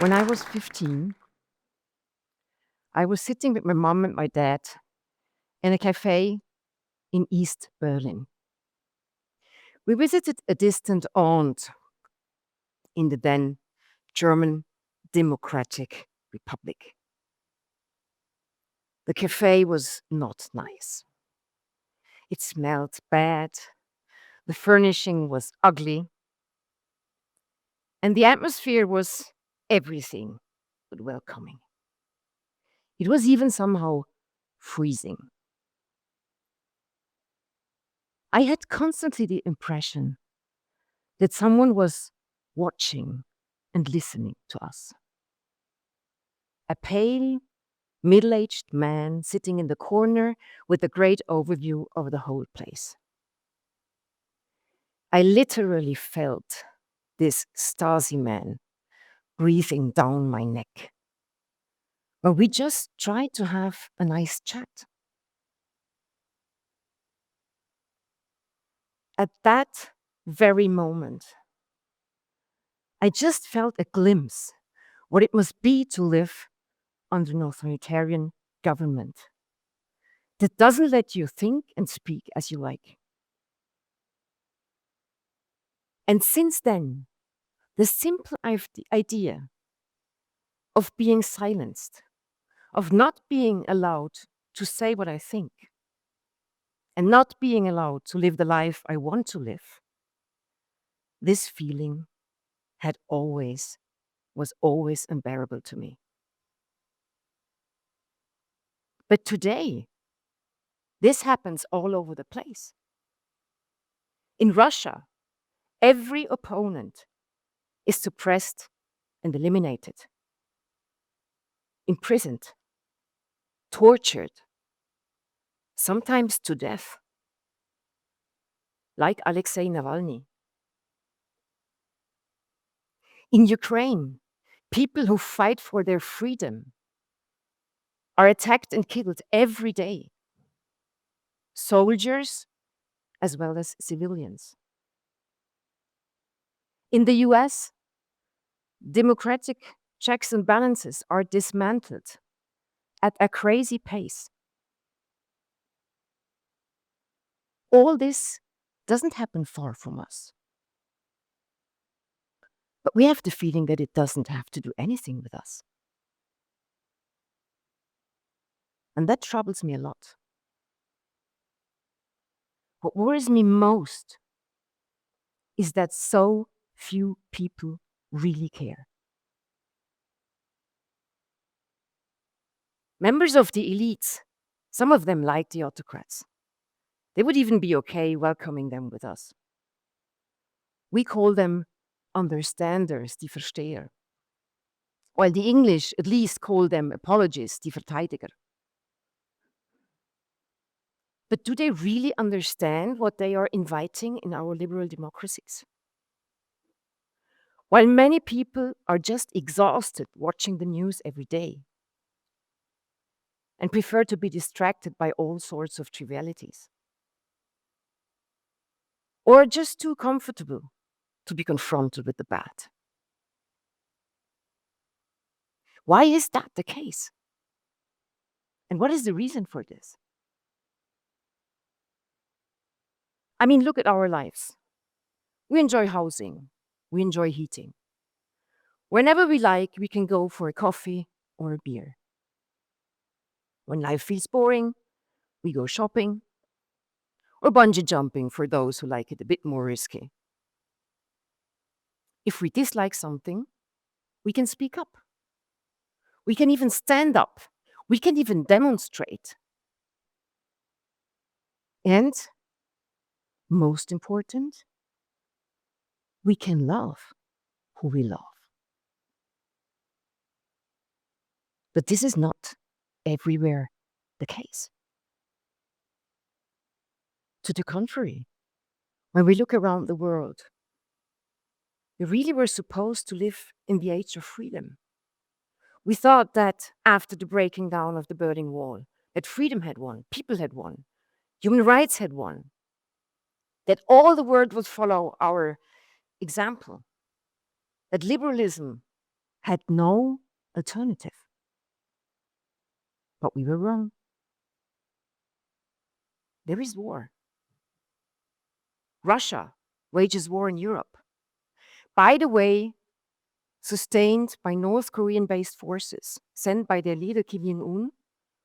When I was 15, I was sitting with my mom and my dad in a cafe in East Berlin. We visited a distant aunt in the then German Democratic Republic. The cafe was not nice. It smelled bad, the furnishing was ugly, and the atmosphere was everything but welcoming. It was even somehow freezing. I had constantly the impression that someone was watching and listening to us. A pale, middle aged man sitting in the corner with a great overview of the whole place. I literally felt this Stasi man breathing down my neck. But we just tried to have a nice chat. At that very moment, I just felt a glimpse what it must be to live under an authoritarian government that doesn't let you think and speak as you like. And since then, the simple idea of being silenced, of not being allowed to say what I think, and not being allowed to live the life I want to live, this feeling was always unbearable to me. But today, this happens all over the place. In Russia, every opponent is suppressed and eliminated, imprisoned, tortured, sometimes to death, like Alexei Navalny. In Ukraine, people who fight for their freedom are attacked and killed every day, soldiers as well as civilians. In the US, democratic checks and balances are dismantled at a crazy pace. All this doesn't happen far from us. But we have the feeling that it doesn't have to do anything with us. And that troubles me a lot. What worries me most is that so few people really care. Members of the elites, some of them like the autocrats. They would even be okay welcoming them with us. We call them understanders, die Versteher. While the English at least call them apologists, die Verteidiger. But do they really understand what they are inviting in our liberal democracies? While many people are just exhausted watching the news every day and prefer to be distracted by all sorts of trivialities, or just too comfortable to be confronted with the bad. Why is that the case? And what is the reason for this? I mean, look at our lives. We enjoy housing, we enjoy heating. Whenever we like, we can go for a coffee or a beer. When life feels boring, we go shopping or bungee jumping for those who like it a bit more risky. If we dislike something, we can speak up. We can even stand up. We can even demonstrate. And most important, we can love who we love. But this is not everywhere the case. To the contrary, when we look around the world, we really were supposed to live in the age of freedom. We thought that after the breaking down of the Berlin Wall, that freedom had won, people had won, human rights had won, that all the world would follow our example, that liberalism had no alternative. But we were wrong. There is war. Russia wages war in Europe. By the way, sustained by North Korean-based forces sent by their leader Kim Jong-un,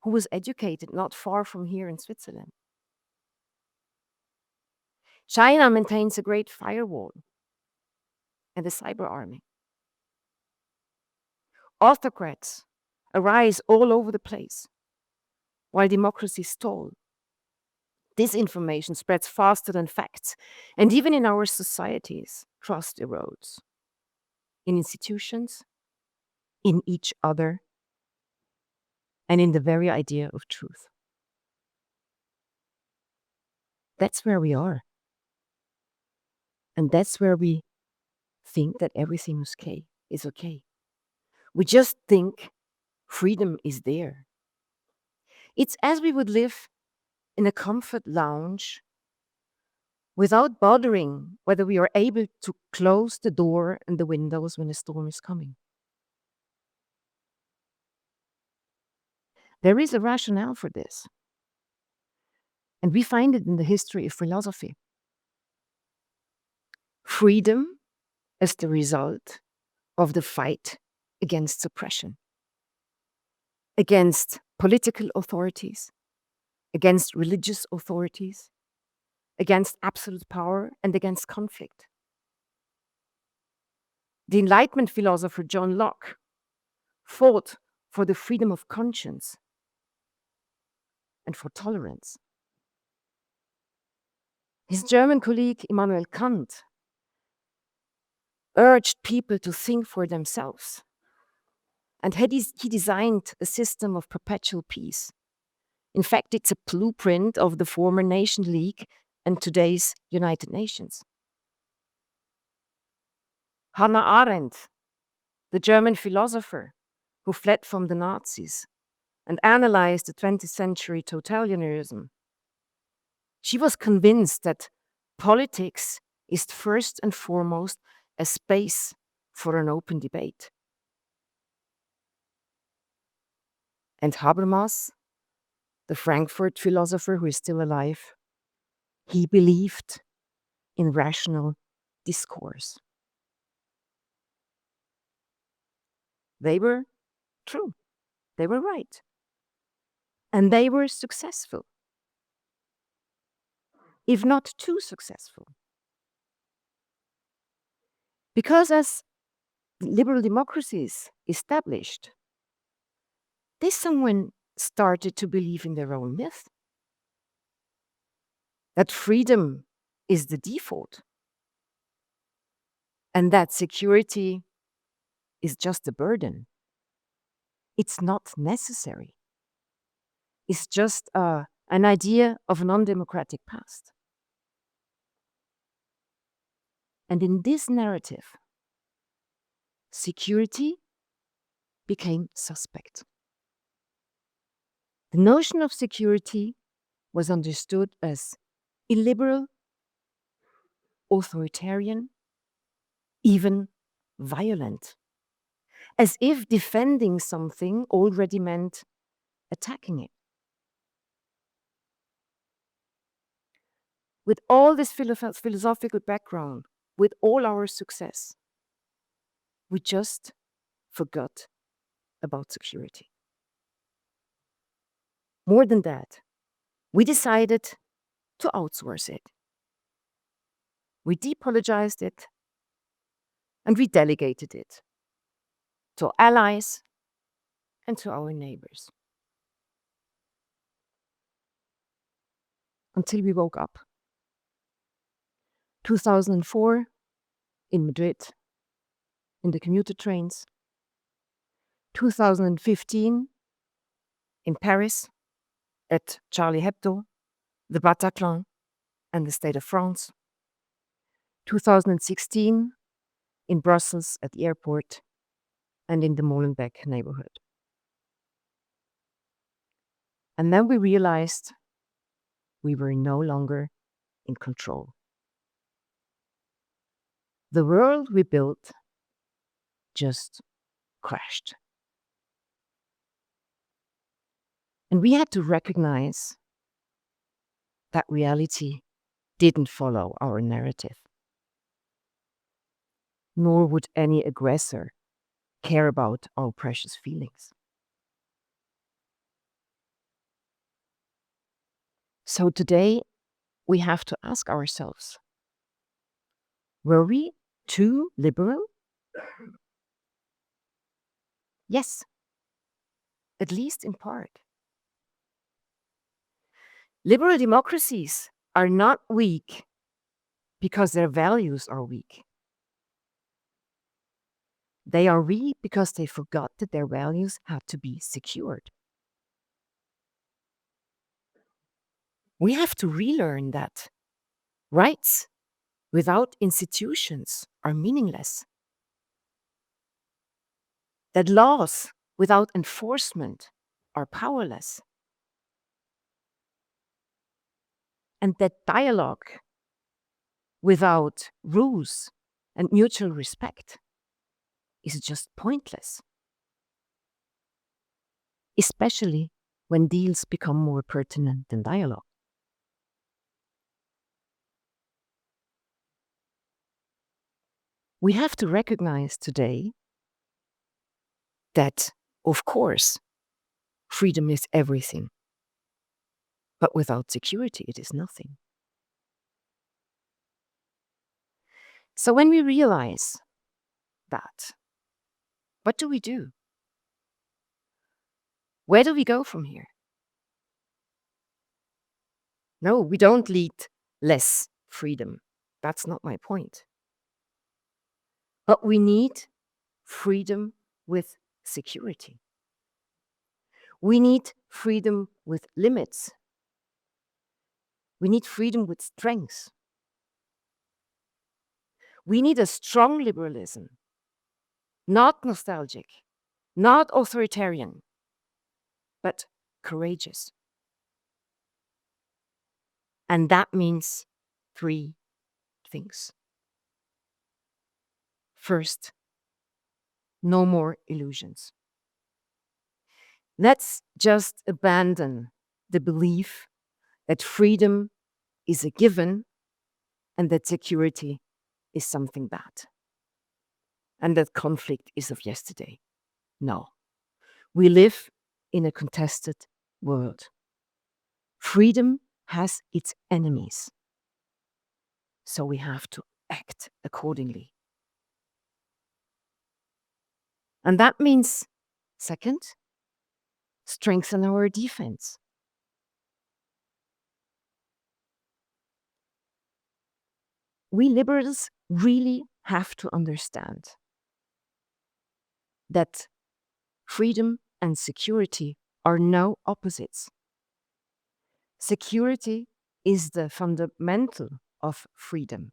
who was educated not far from here in Switzerland. China maintains a great firewall and a cyber army. Autocrats arise all over the place, while democracies stall. Disinformation spreads faster than facts, and even in our societies, trust erodes. In institutions, in each other, and in the very idea of truth. That's where we are. And that's where we think that everything is okay. We just think freedom is there. It's as we would live in a comfort lounge without bothering whether we are able to close the door and the windows when a storm is coming. There is a rationale for this. And we find it in the history of philosophy. Freedom is the result of the fight against suppression, against political authorities, against religious authorities, against absolute power, and against conflict. The Enlightenment philosopher John Locke fought for the freedom of conscience and for tolerance. His German colleague Immanuel Kant urged people to think for themselves, and he designed a system of perpetual peace. In fact, it's a blueprint of the former Nation League and today's United Nations. Hannah Arendt, the German philosopher who fled from the Nazis and analyzed the 20th century totalitarianism, she was convinced that politics is first and foremost a space for an open debate. And Habermas, the Frankfurt philosopher who is still alive, he believed in rational discourse. They were true. They were right. And they were successful, if not too successful. Because as liberal democracies established, they someone started to believe in their own myth. That freedom is the default. And that security is just a burden. It's not necessary. It's just an idea of a non-democratic past. And in this narrative, security became suspect. The notion of security was understood as illiberal, authoritarian, even violent, as if defending something already meant attacking it. With all this philosophical background, with all our success, we just forgot about security. More than that, we decided to outsource it. We depologized it and we delegated it to allies and to our neighbors. Until we woke up. 2004, in Madrid, in the commuter trains. 2015, in Paris, at Charlie Hebdo, the Bataclan, and the State of France. 2016, in Brussels at the airport and in the Molenbeek neighborhood. And then we realized we were no longer in control. The world we built just crashed. And we had to recognize that reality didn't follow our narrative, nor would any aggressor care about our precious feelings. So today, we have to ask ourselves, were we too liberal? Yes, at least in part. Liberal democracies are not weak because their values are weak. They are weak because they forgot that their values had to be secured. We have to relearn that rights without institutions are meaningless, that laws without enforcement are powerless, and that dialogue without rules and mutual respect is just pointless, especially when deals become more pertinent than dialogue. We have to recognize today that, of course, freedom is everything, but without security, it is nothing. So when we realize that, what do we do? Where do we go from here? No, we don't lead less freedom. That's not my point. But we need freedom with security. We need freedom with limits. We need freedom with strength. We need a strong liberalism, not nostalgic, not authoritarian, but courageous. And that means three things. First, no more illusions. Let's just abandon the belief that freedom is a given and that security is something bad and that conflict is of yesterday. No. We live in a contested world. Freedom has its enemies. So we have to act accordingly. And that means, second, strengthen our defense. We liberals really have to understand that freedom and security are no opposites. Security is the fundamental of freedom.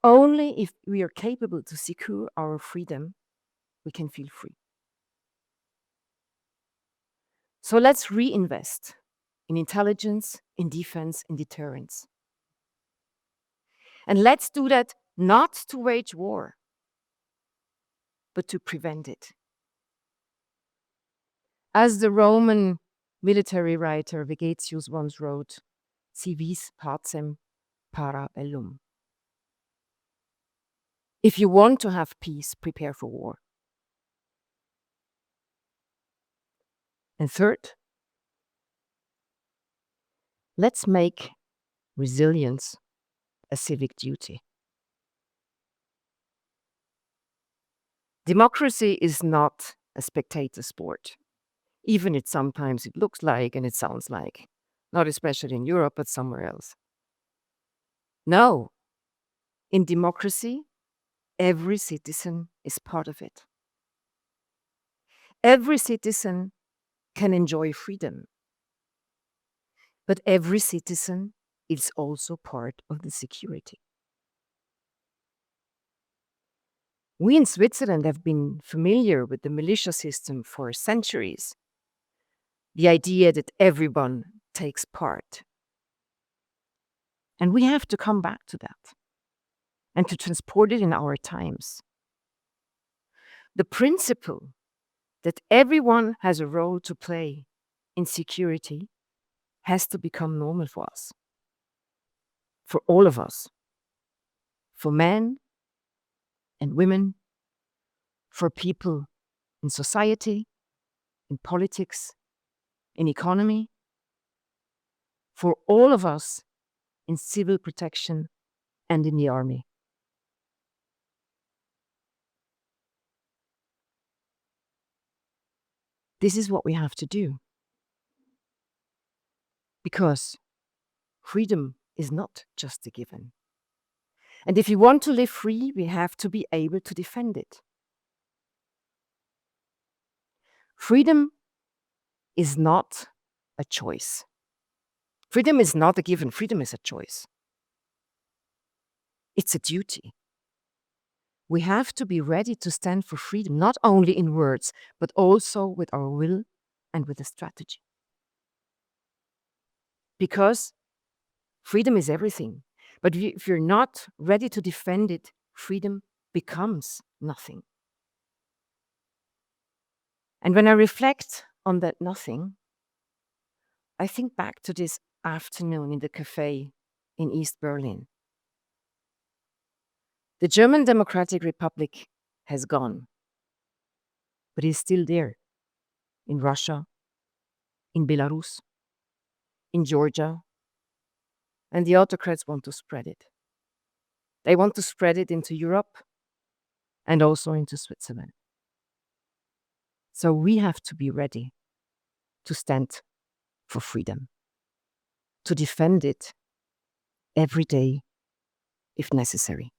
Only if we are capable to secure our freedom, we can feel free. So let's reinvest in intelligence, in defense, in deterrence. And let's do that not to wage war, but to prevent it. As the Roman military writer Vegetius once wrote, si vis pacem para bellum. If you want to have peace, prepare for war. And third, let's make resilience a civic duty. Democracy is not a spectator sport, even it sometimes it looks like and it sounds like, not especially in Europe, but somewhere else. No, in democracy, every citizen is part of it. Every citizen can enjoy freedom, but every citizen is also part of the security. We in Switzerland have been familiar with the militia system for centuries. The idea that everyone takes part. And we have to come back to that and to transport it in our times. The principle that everyone has a role to play in security has to become normal for us, for all of us, for men and women, for people in society, in politics, in economy, for all of us in civil protection and in the army. This is what we have to do. Because freedom is not just a given. And if we want to live free, we have to be able to defend it. Freedom is not a choice. Freedom is not a given. Freedom is a choice. It's a duty. We have to be ready to stand for freedom, not only in words, but also with our will and with a strategy. Because freedom is everything. But if you're not ready to defend it, freedom becomes nothing. And when I reflect on that nothing, I think back to this afternoon in the cafe in East Berlin. The German Democratic Republic has gone, but it's still there in Russia, in Belarus, in Georgia, and the autocrats want to spread it. They want to spread it into Europe and also into Switzerland. So we have to be ready to stand for freedom, to defend it every day if necessary.